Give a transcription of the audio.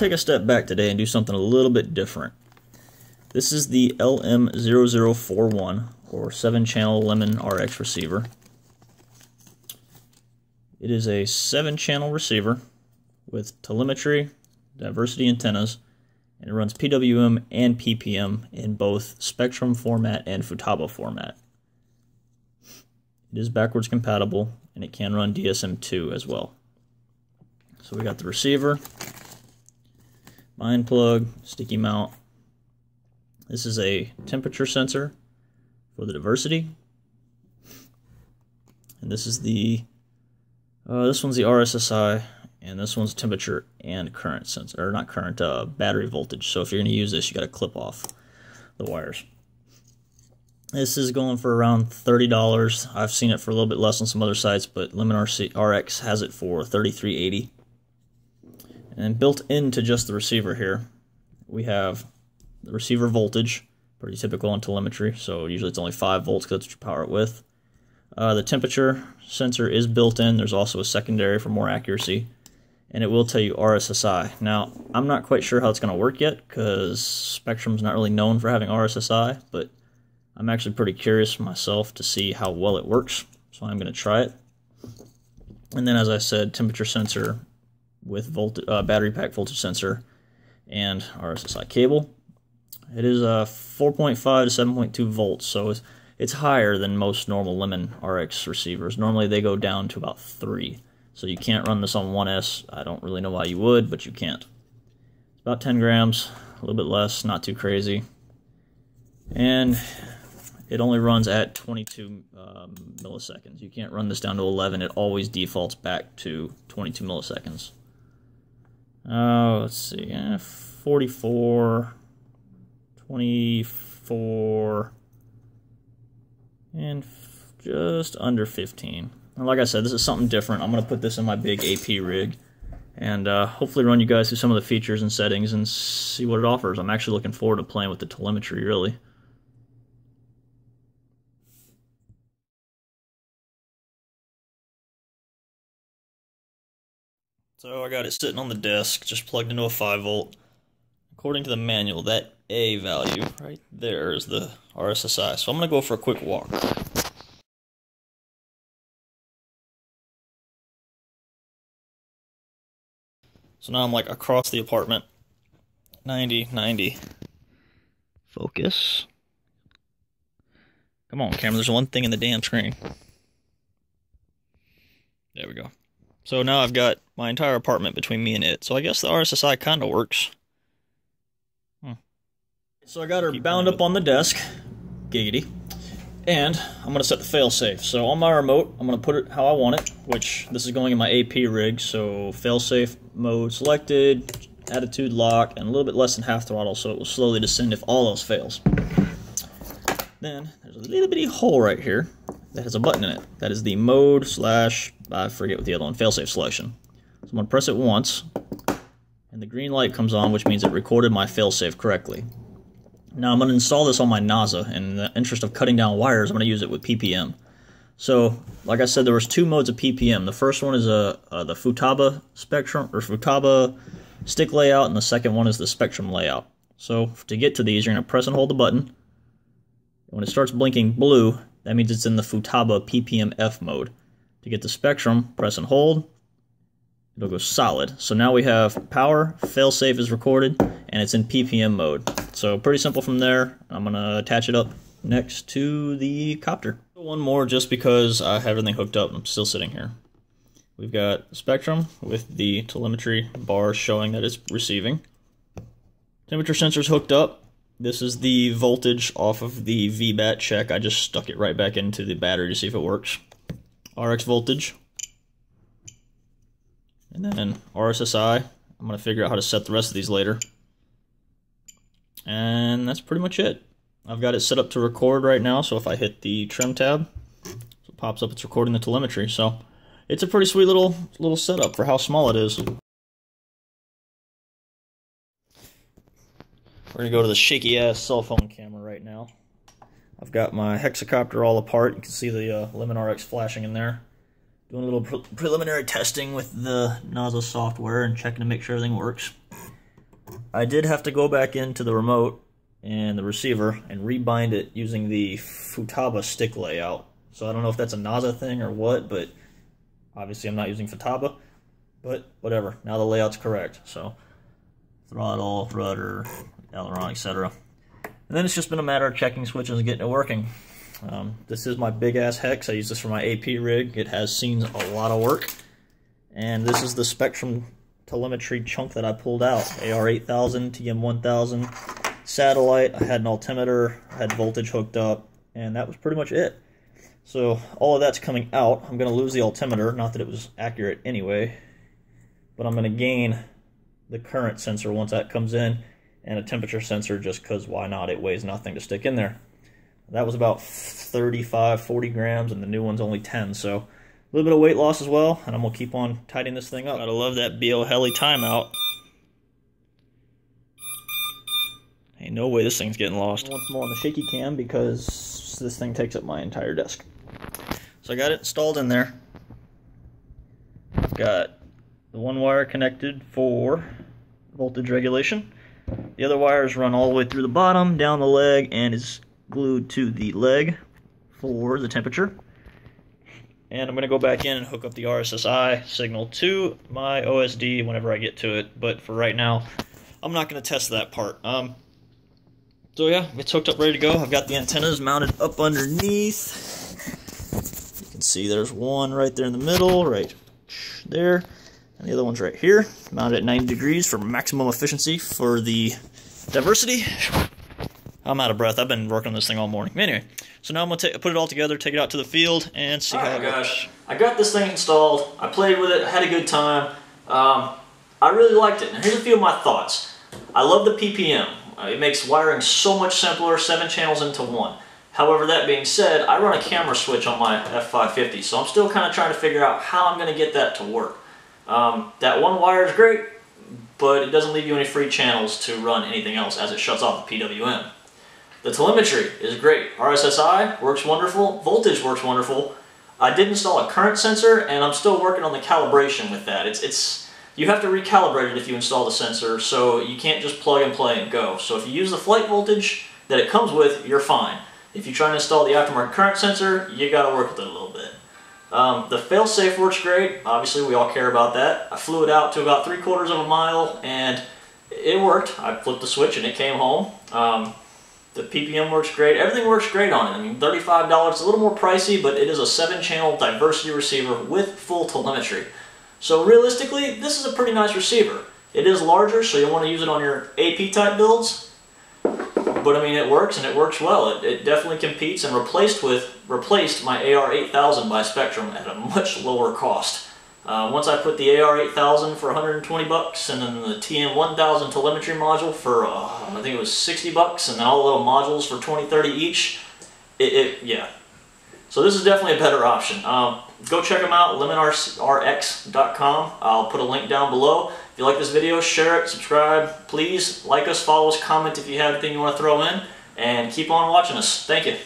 take a step back today and do something a little bit different. This is the LM0041, or 7-channel Lemon RX receiver. It is a 7-channel receiver with telemetry, diversity antennas, and it runs PWM and PPM in both Spectrum format and Futaba format. It is backwards compatible, and it can run DSM2 as well. So we got the receiver, line plug, sticky mount. This is a temperature sensor for the diversity, and this is the this one's the RSSI, and this one's temperature and current sensor, or not current, battery voltage. So if you're going to use this, you got to clip off the wires. This is going for around $30. I've seen it for a little bit less on some other sites, but Lemon RX has it for $33.80. And built into just the receiver here, we have the receiver voltage, pretty typical on telemetry, so usually it's only 5 volts because that's what you power it with. The temperature sensor is built in. There's also a secondary for more accuracy, and it will tell you RSSI. Now, I'm not quite sure how it's going to work yet because Spectrum's not really known for having RSSI, but I'm actually pretty curious myself to see how well it works, so I'm going to try it. And then, as I said, temperature sensor with battery pack voltage sensor and RSSI cable. It is 4.5 to 7.2 volts, so it's higher than most normal Lemon RX receivers. Normally they go down to about 3, so you can't run this on 1S. I don't really know why you would, but you can't. It's about 10 grams, a little bit less, not too crazy. And it only runs at 22 milliseconds. You can't run this down to 11. It always defaults back to 22 milliseconds. Let's see, 44, 24, and just under 15. And like I said, this is something different. I'm going to put this in my big AP rig and hopefully run you guys through some of the features and settings and see what it offers. I'm actually looking forward to playing with the telemetry, really. So I got it sitting on the desk, just plugged into a 5 volt. According to the manual, that A value right there is the RSSI. So I'm going to go for a quick walk. So now I'm like across the apartment. 90, 90. Focus. Come on, camera, there's one thing in the damn screen. There we go. So now I've got my entire apartment between me and it. So I guess the RSSI kind of works. So I got her bound up on the desk. Giggity. And I'm going to set the failsafe. So on my remote, I'm going to put it how I want it, which this is going in my AP rig. So failsafe mode selected, attitude lock, and a little bit less than half throttle, so it will slowly descend if all else fails. Then there's a little bitty hole right here that has a button in it. That is the mode slash, I forget what the other one, failsafe selection. So I'm going to press it once, and the green light comes on, which means it recorded my failsafe correctly. Now I'm going to install this on my NASA, and in the interest of cutting down wires, I'm going to use it with PPM. So, like I said, there was 2 modes of PPM. The first one is the Futaba Spectrum, or Futaba stick layout, and the second one is the Spectrum layout. So, to get to these, you're going to press and hold the button. When it starts blinking blue, that means it's in the Futaba PPM F mode. To get the Spectrum, press and hold. It'll go solid. So now we have power, failsafe is recorded, and it's in PPM mode. So pretty simple from there. I'm going to attach it up next to the copter. One more just because I have everything hooked up and I'm still sitting here. We've got Spectrum with the telemetry bar showing that it's receiving. Temperature sensor's hooked up. This is the voltage off of the VBAT check. I just stuck it right back into the battery to see if it works. RX voltage. And then RSSI. I'm going to figure out how to set the rest of these later. And that's pretty much it. I've got it set up to record right now, so if I hit the trim tab, it pops up, it's recording the telemetry. So it's a pretty sweet little setup for how small it is. We're going to go to the shaky-ass cell phone camera right now. I've got my hexacopter all apart. You can see the Lemon RX flashing in there. Doing a little preliminary testing with the NASA software and checking to make sure everything works. I did have to go back into the remote and the receiver and rebind it using the Futaba stick layout. So I don't know if that's a NASA thing or what, but obviously I'm not using Futaba. But whatever, now the layout's correct. So throttle, rudder, aileron, etc. And then it's just been a matter of checking switches and getting it working. This is my big ass hex. I use this for my AP rig. It has seen a lot of work. And this is the Spectrum telemetry chunk that I pulled out. AR8000, TM1000, satellite, I had an altimeter, I had voltage hooked up, and that was pretty much it. So all of that's coming out. I'm going to lose the altimeter, not that it was accurate anyway, but I'm going to gain the current sensor once that comes in, and a temperature sensor just because why not? It weighs nothing to stick in there. That was about 35, 40 grams, and the new one's only 10, so a little bit of weight loss as well, and I'm going to keep on tidying this thing up. Gotta love that BO Heli timeout. Ain't no way this thing's getting lost. Once more on the shaky cam because this thing takes up my entire desk. So I got it installed in there. I've got the one wire connected for voltage regulation. The other wires run all the way through the bottom, down the leg, and is glued to the leg for the temperature. And I'm going to go back in and hook up the RSSI signal to my OSD whenever I get to it. But for right now, I'm not going to test that part. So yeah, it's hooked up, ready to go. I've got the antennas mounted up underneath. You can see there's one right there in the middle, right there. And the other one's right here, mounted at 90 degrees for maximum efficiency for the diversity. I'm out of breath. I've been working on this thing all morning. Anyway, so now I'm going to put it all together, take it out to the field, and see how it goes. I got this thing installed. I played with it. I had a good time. I really liked it. Now here's a few of my thoughts. I love the PPM. It makes wiring so much simpler, 7 channels into 1. However, that being said, I run a camera switch on my F550, so I'm still kind of trying to figure out how I'm going to get that to work. That one wire is great, but it doesn't leave you any free channels to run anything else as it shuts off the PWM. The telemetry is great. RSSI works wonderful. Voltage works wonderful. I did install a current sensor, and I'm still working on the calibration with that. You have to recalibrate it if you install the sensor, so you can't just plug and play and go. So if you use the flight voltage that it comes with, you're fine. If you try to install the aftermarket current sensor, you got to work with it a little bit. The Failsafe works great. Obviously, we all care about that. I flew it out to about 3/4 of a mile, and it worked. I flipped the switch, and it came home. The PPM works great. Everything works great on it. I mean, $35. It's a little more pricey, but it is a 7-channel diversity receiver with full telemetry. So realistically, this is a pretty nice receiver. It is larger, so you'll want to use it on your AP type builds. But I mean, it works, and it works well. It definitely competes and replaced my AR8000 by Spectrum at a much lower cost. Once I put the AR8000 for 120 bucks, and then the TM1000 telemetry module for I think it was 60 bucks, and then all the little modules for 20, 30 each. Yeah. So this is definitely a better option. Go check them out, lemonrx.com. I'll put a link down below. If you like this video, share it, subscribe. Please like us, follow us, comment if you have anything you want to throw in, and keep on watching us. Thank you.